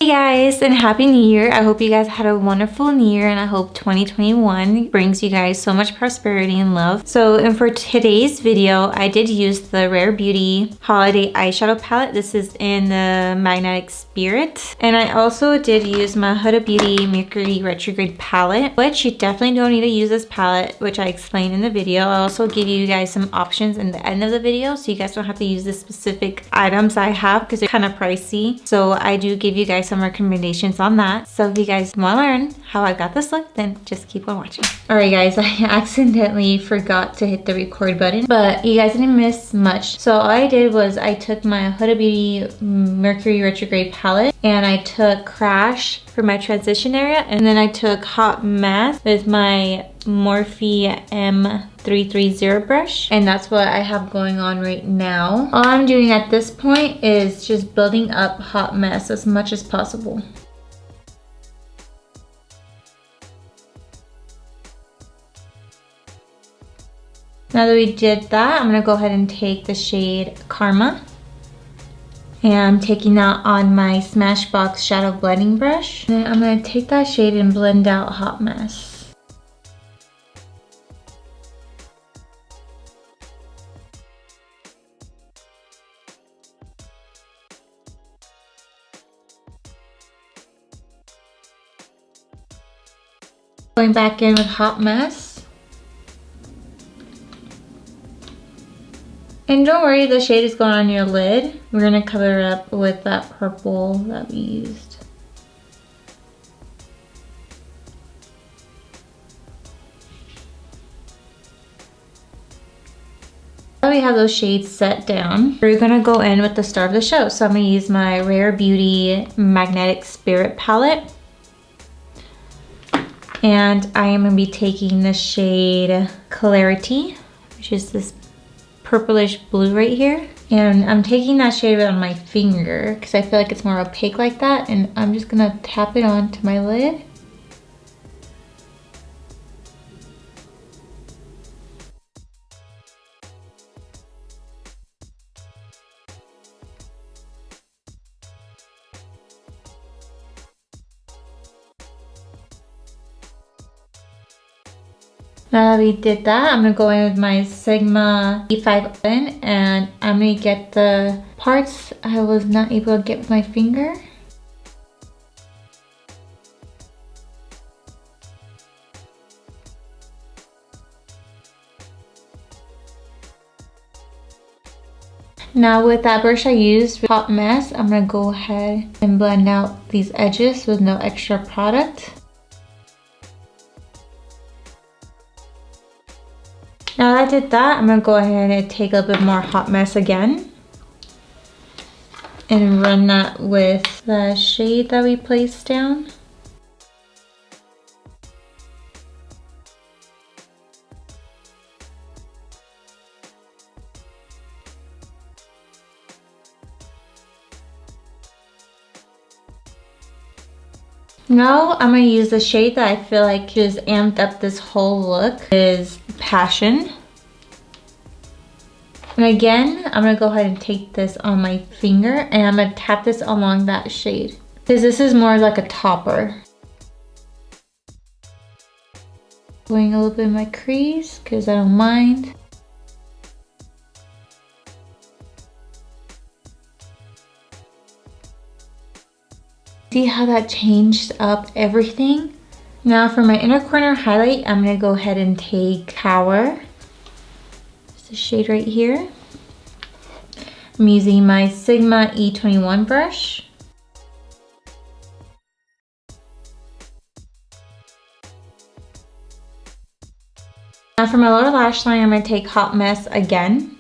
Hey guys, and happy new year. I hope you guys had a wonderful new year, and I hope 2021 brings you guys so much prosperity and love. And for today's video, I did use the Rare Beauty holiday eyeshadow palette. This is in the Magnetic Spirit, and I also did use my Huda Beauty Mercury Retrograde palette, which you definitely don't need to use this palette, which I explained in the video. I also give you guys some options in the end of the video, so you guys don't have to use the specific items I have because they're kind of pricey. So I do give you guys some recommendations on that. So if you guys want to learn how I got this look, then just keep on watching. Alright guys, I accidentally forgot to hit the record button, but you guys didn't miss much. So all I did was I took my Huda Beauty Mercury Retrograde palette, and I took Crash for my transition area, and then I took Hot Mess with my Morphe M330 brush, and that's what I have going on right now. All I'm doing at this point is just building up Hot Mess as much as possible. Now that we did that, I'm gonna go ahead and take the shade Karma, and I'm taking that on my Smashbox shadow blending brush. And then I'm gonna take that shade and blend out Hot Mess. Going back in with Hot Mess. And don't worry, the shade is going on your lid. We're gonna cover it up with that purple that we used. Now we have those shades set down, we're gonna go in with the star of the show. So I'm gonna use my Rare Beauty Magnetic Spirit palette. And I am gonna be taking the shade Clarity, which is this purplish blue right here. And I'm taking that shade on my finger because I feel like it's more opaque like that. And I'm just gonna tap it onto my lid. Now that we did that, I'm gonna go in with my Sigma E5 pen, and I'm gonna get the parts I was not able to get with my finger. Now with that brush I used, Hot Mess, I'm gonna go ahead and blend out these edges with no extra product. Now that I did that, I'm gonna go ahead and take a little bit more Hot Mess again and run that with the shade that we placed down. Now I'm gonna use the shade that I feel like just amped up this whole look, is Passion. And again, I'm gonna go ahead and take this on my finger, and I'm gonna tap this along that shade because this is more like a topper. Going a little bit in my crease because I don't mind. See how that changed up everything? Now for my inner corner highlight, I'm gonna go ahead and take Power. It's the shade right here. I'm using my Sigma E21 brush. Now for my lower lash line, I'm gonna take Hot Mess again.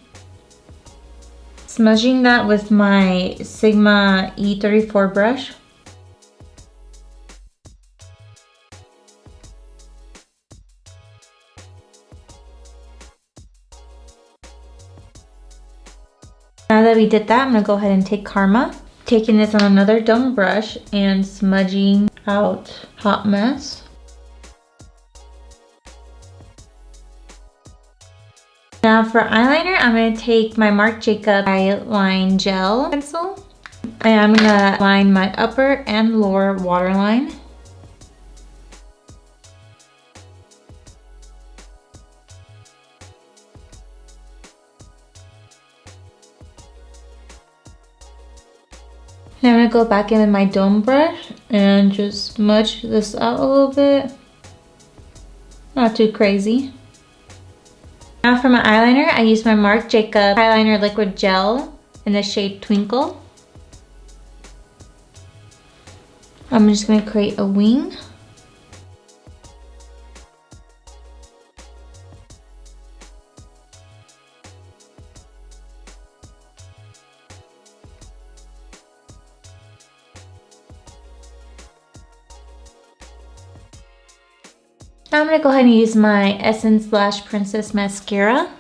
Smudging that with my Sigma E34 brush. Now that we did that, I'm gonna go ahead and take Karma. Taking this on another dumb brush and smudging out Hot Mess. Now for eyeliner, I'm going to take my Marc Jacobs Highliner gel pencil I am gonna line my upper and lower waterline. Now I'm gonna go back in with my dome brush and just smudge this out a little bit. Not too crazy. Now for my eyeliner, I use my Marc Jacobs Highliner Liquid Gel in the shade Twinkle. I'm just gonna create a wing. Now I'm going to go ahead and use my Essence Lash Princess Mascara.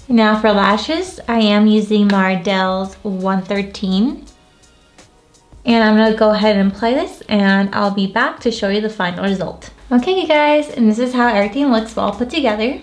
Now for lashes, I am using my Ardell's 113. And I'm going to go ahead and apply this and I'll be back to show you the final result. Okay you guys, and this is how everything looks all put together.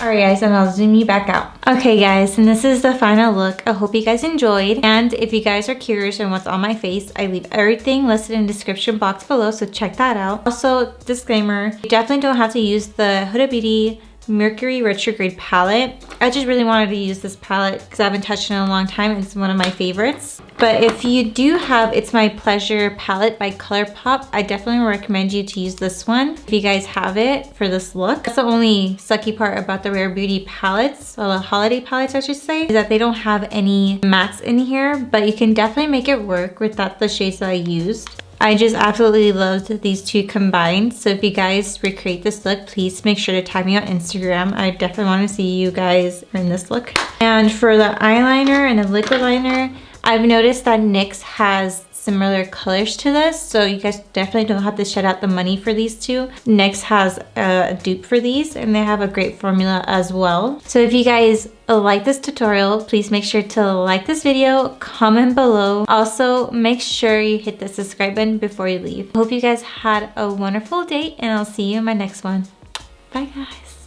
Alright guys, and I'll zoom you back out. Okay guys, and this is the final look. I hope you guys enjoyed. And if you guys are curious on what's on my face, I leave everything listed in the description box below, so check that out. Also, disclaimer, you definitely don't have to use the Huda Beauty Mercury Retrograde palette. I just really wanted to use this palette because I haven't touched it in a long time. It's one of my favorites. But if you do have It's My Pleasure palette by ColourPop, I definitely recommend you to use this one if you guys have it for this look. That's the only sucky part about the Rare Beauty palettes, or the holiday palettes I should say, is that they don't have any mattes in here, but you can definitely make it work without the shades that I used. I just absolutely loved these two combined. So if you guys recreate this look, please make sure to tag me on Instagram. I definitely want to see you guys in this look. And for the eyeliner and the liquid liner, I've noticed that NYX has similar colors to this, so you guys definitely don't have to shed out the money for these two. NYX has a dupe for these and they have a great formula as well. So if you guys like this tutorial, please make sure to like this video, comment below. Also, make sure you hit the subscribe button before you leave. Hope you guys had a wonderful day and I'll see you in my next one. Bye guys.